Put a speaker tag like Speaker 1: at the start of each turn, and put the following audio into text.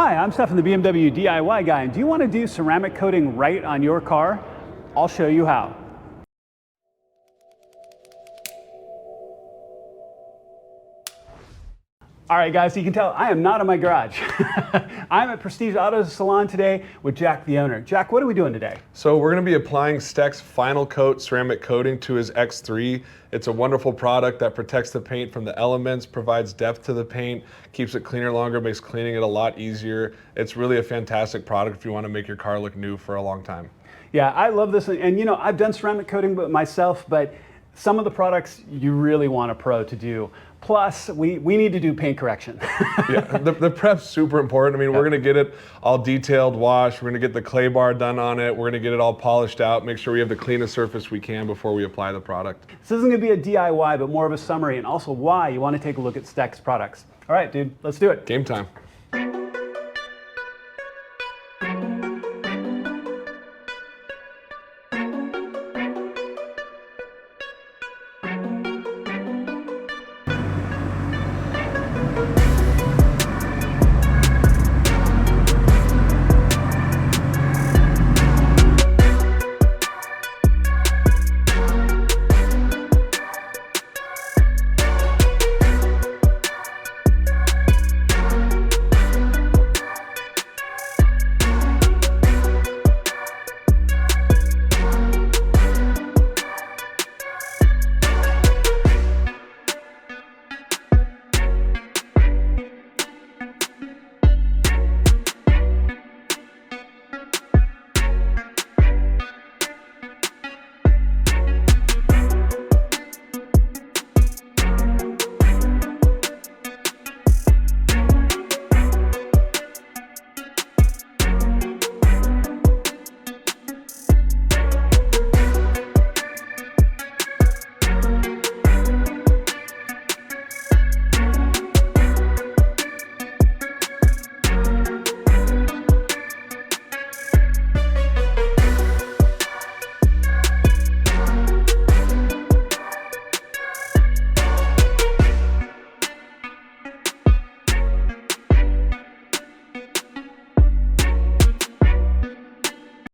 Speaker 1: Hi, I'm Seth from the BMW DIY Guy, and do you want to do ceramic coating right on your car? I'll show you how. All right, guys, so you can tell I am not in my garage. I'm at Prestige Auto Salon today with Jack, the owner. Jack, what are we doing today?
Speaker 2: So we're going to be applying Stek's Final Coat ceramic coating to his X3. It's a wonderful product that protects the paint from the elements, provides depth to the paint, keeps it cleaner longer, makes cleaning it a lot easier. It's really a fantastic product if you want to make your car look new for a long time.
Speaker 1: Yeah, I love this. And you know, I've done ceramic coating myself, but some of the products you really want a pro to do. Plus, we need to do paint correction.
Speaker 2: Yeah, the prep's super important. I mean, we're gonna get it all detailed, washed. We're gonna get the clay bar done on it. We're gonna get it all polished out, make sure we have the cleanest surface we can before we apply the product.
Speaker 1: This isn't gonna be a DIY, but more of a summary, and also why you wanna take a look at Stek's products. All right, dude, let's do it.
Speaker 2: Game time.